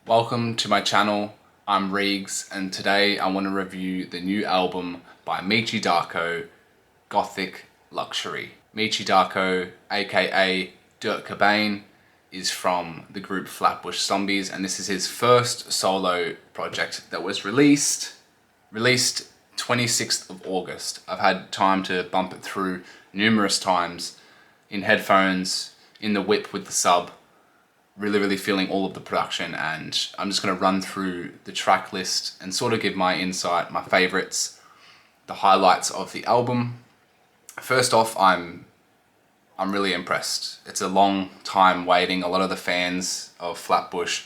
Welcome to my channel. I'm Reegs, and today I want to review the new album by Meechydarko, Gothic Luxury. Meechydarko, aka Darko, is from the group Flatbush Zombies, and this is his first solo project that was released 26th of August. I've had time to bump it through numerous times in headphones, in the whip with the sub, really feeling all of the production, and I'm just going to run through the track list and sort of give my insight, my favorites, the highlights of the album. First off, I'm really impressed. It's a long time waiting. A lot of the fans of Flatbush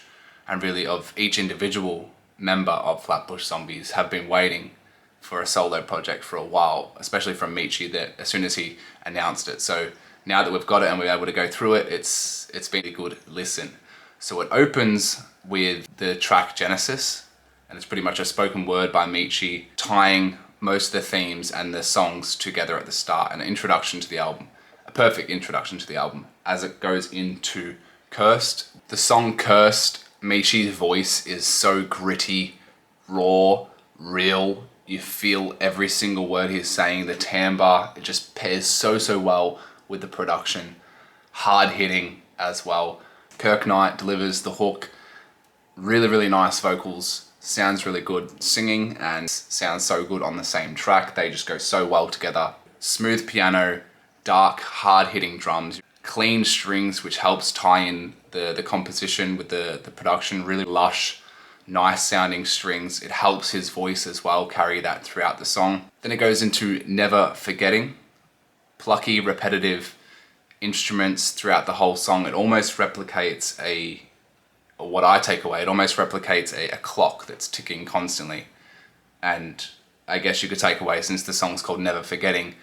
and really of each individual member of Flatbush Zombies have been waiting for a solo project for a while, especially from Meechy, that as soon as he announced it. So now that we've got it and we're able to go through it, it's been a good listen. So it opens with the track Genesis, and it's pretty much a spoken word by Meechy, tying most of the themes and the songs together at the start, an introduction to the album. A perfect introduction to the album as it goes into Cursed. The song Cursed, Meechy's voice is so gritty, raw, real. You feel every single word he's saying. The timbre, it just pairs so well with the production. Hard hitting as well. Kirk Knight delivers the hook. Really nice vocals. Sounds really good singing and sounds so good on the same track. They just go so well together. Smooth piano, dark, hard hitting drums, clean strings, which helps tie in the composition with the production. Really lush, nice sounding strings. It helps his voice as well carry that throughout the song. Then it goes into Never Forgetting. Plucky, repetitive instruments throughout the whole song. It almost replicates what I take away, it almost replicates a clock that's ticking constantly. And I guess you could take away, since the song's called Never Forgetting,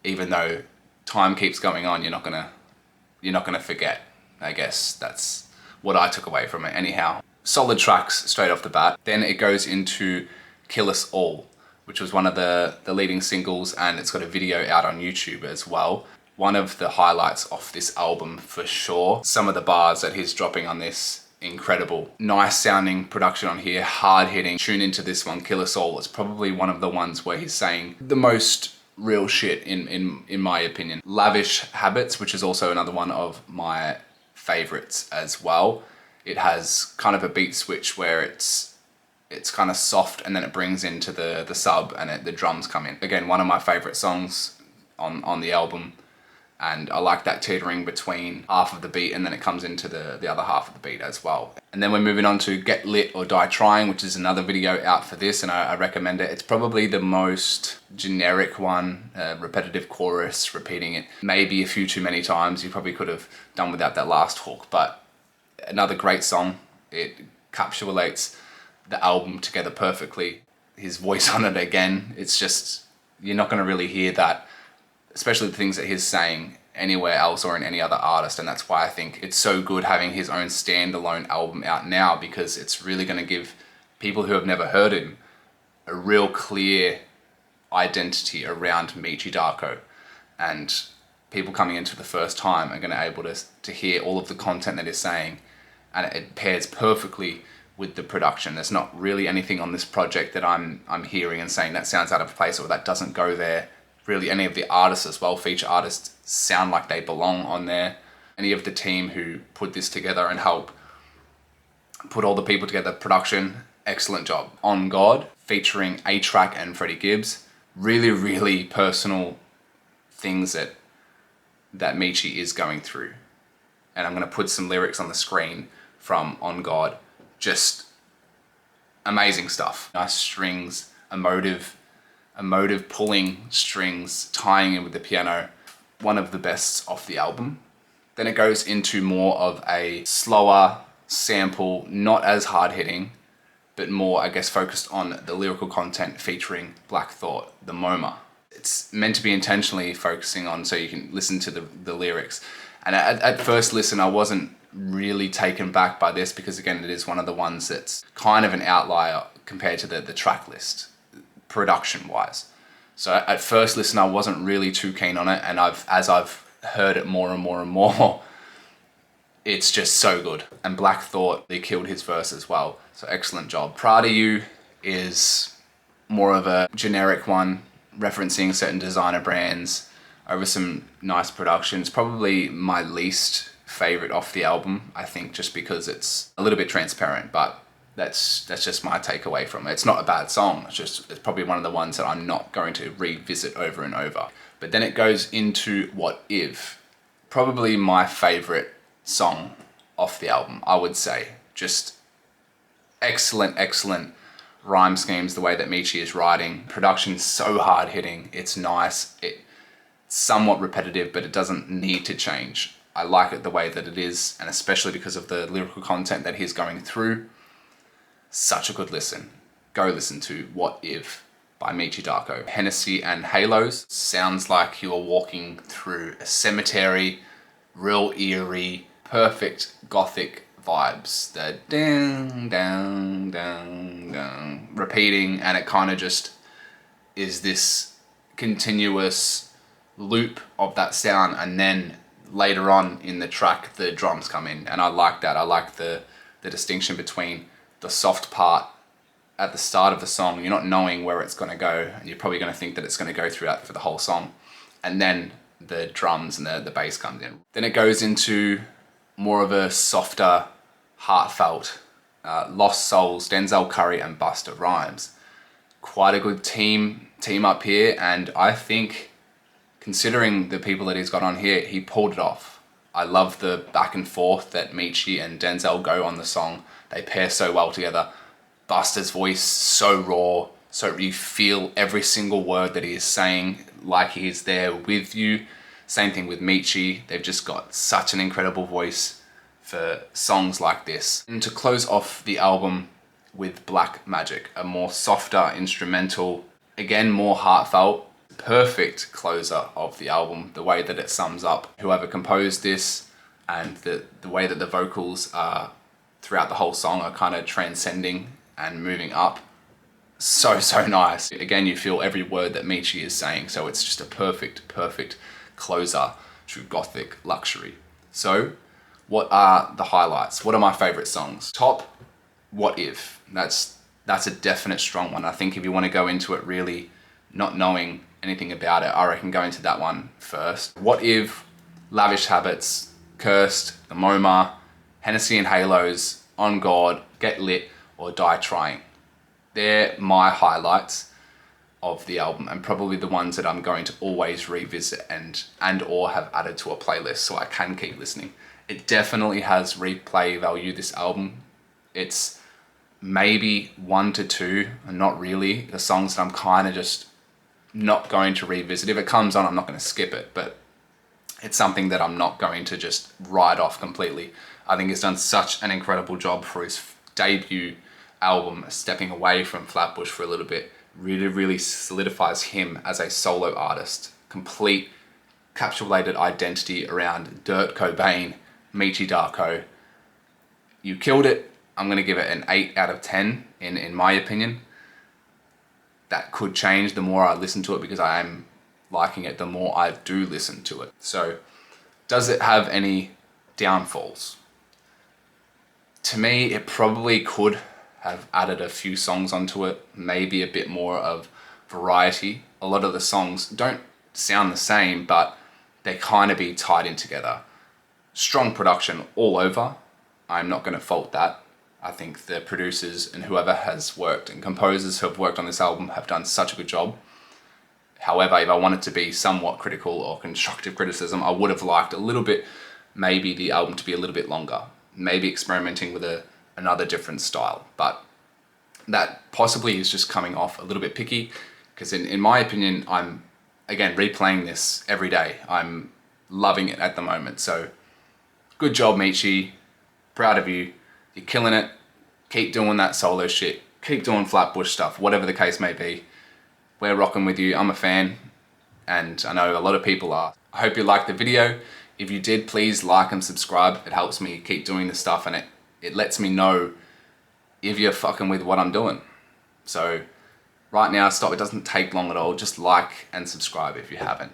even though time keeps going on, you're not gonna forget. I guess that's what I took away from it. Anyhow, solid tracks straight off the bat. Then it goes into Kill Us All, which was one of the leading singles, and it's got a video out on YouTube as well. One of the highlights of this album for sure. Some of the bars that he's dropping on this, incredible. Nice sounding production on here, hard hitting. Tune into this one, Kill Us All. It's probably one of the ones where he's saying the most real shit in my opinion. Lavish Habits, which is also another one of my favorites as well. It has kind of a beat switch where it's kind of soft, and then it brings into the sub, and the drums come in. Again, one of my favorite songs on the album, and I like that teetering between half of the beat and then it comes into the other half of the beat as well. And then we're moving on to Get Lit or Die Trying, which is another video out for this, and I recommend it. It's probably the most generic one, repetitive chorus, repeating it maybe a few too many times. You probably could have done without that last hook, but another great song. It encapsulates the album together perfectly. His voice on it again, it's just, you're not going to really hear that, especially the things that he's saying, anywhere else or in any other artist. And that's why I think it's so good having his own standalone album out now, because it's really going to give people who have never heard him a real clear identity around Meechydarko, and people coming into the first time are going to be able to hear all of the content that he's saying, and it pairs perfectly with the production. There's not really anything on this project that I'm hearing and saying that sounds out of place or that doesn't go there. Really, any of the artists as well, feature artists, sound like they belong on there. Any of the team who put this together and help put all the people together, production, excellent job. On God, featuring A-Trak and Freddie Gibbs. Really personal things that Meechy is going through. And I'm going to put some lyrics on the screen from On God. Just amazing stuff. Nice strings, emotive pulling strings, tying in with the piano. One of the best off the album. Then it goes into more of a slower sample, not as hard hitting, but more, I guess, focused on the lyrical content, featuring Black Thought, the MoMA. It's meant to be intentionally focusing on so you can listen to the lyrics. And at first listen, I wasn't really taken back by this, because again, it is one of the ones that's kind of an outlier compared to the track list, production wise. So at first listen, I wasn't really too keen on it, and as I've heard it more and more, it's just so good. And Black Thought, they killed his verse as well. So excellent job. PRADA is more of a generic one, referencing certain designer brands over some nice production. It's probably my least favorite off the album, I think, just because it's a little bit transparent, but that's just my takeaway from it. It's not a bad song, it's probably one of the ones that I'm not going to revisit over and over. But then it goes into What If, probably my favorite song off the album, I would say. Just excellent rhyme schemes, the way that Meechy is writing. Production's so hard hitting, it's nice, it's somewhat repetitive, but it doesn't need to change. I like it the way that it is, and especially because of the lyrical content that he's going through. Such a good listen. Go listen to What If by Meechydarko. Hennessy and Halos. Sounds like you are walking through a cemetery, real eerie, perfect gothic vibes. The ding, dang, dang, dang, repeating, and it kind of just is this continuous loop of that sound, and then later on in the track the drums come in, and I like that. I like the distinction between the soft part at the start of the song, you're not knowing where it's going to go, and you're probably going to think that it's going to go throughout for the whole song, and then the drums and the bass comes in. Then it goes into more of a softer, heartfelt, Lost Souls, Denzel Curry and Busta Rhymes. Quite a good team up here, and I think, considering the people that he's got on here, he pulled it off. I love the back and forth that Meechy and Denzel go on the song. They pair so well together. Busta's voice so raw, so you feel every single word that he is saying like he is there with you. Same thing with Meechy. They've just got such an incredible voice for songs like this. And to close off the album with Black Magic, a more softer instrumental, again more heartfelt, perfect closer of the album, the way that it sums up whoever composed this, and the way that the vocals are throughout the whole song are kind of transcending and moving up. So nice. Again, you feel every word that Meechy is saying, so it's just a perfect closer to Gothic Luxury. So what are the highlights? What are my favorite songs? Top, What If. That's a definite strong one. I think if you want to go into it really not knowing anything about it, I reckon go into that one first. What If, Lavish Habits, Cursed, the MoMA, Hennessy and Halos, On God, Get Lit, or Die Trying. They're my highlights of the album, and probably the ones that I'm going to always revisit and or have added to a playlist so I can keep listening. It definitely has replay value, this album. It's maybe 1 to 2, and not really, the songs that I'm kind of just not going to revisit. If it comes on, I'm not going to skip it, but it's something that I'm not going to just write off completely. I think he's done such an incredible job for his debut album, stepping away from Flatbush for a little bit. Really solidifies him as a solo artist. Complete capsulated identity around Dirt Cobain, Meechydarko. You killed it. I'm going to give it an 8 out of 10 in my opinion. That could change the more I listen to it, because I am liking it the more I do listen to it. So, does it have any downfalls? To me, it probably could have added a few songs onto it, maybe a bit more of variety. A lot of the songs don't sound the same, but they kind of be tied in together. Strong production all over. I'm not going to fault that. I think the producers and whoever has worked and composers who have worked on this album have done such a good job. However, if I wanted to be somewhat critical or constructive criticism, I would have liked a little bit, maybe the album to be a little bit longer. Maybe experimenting with another different style. But that possibly is just coming off a little bit picky, because in my opinion, I'm, again, replaying this every day. I'm loving it at the moment. So good job, Meechy. Proud of you. You're killing it. Keep doing that solo shit. Keep doing Flatbush stuff, whatever the case may be. We're rocking with you. I'm a fan, and I know a lot of people are. I hope you liked the video. If you did, please like and subscribe. It helps me keep doing this stuff, and it lets me know if you're fucking with what I'm doing. So right now, stop. It doesn't take long at all. Just like and subscribe if you haven't.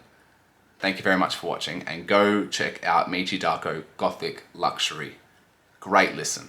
Thank you very much for watching, and go check out Meechydarko Gothic Luxury. Great listen.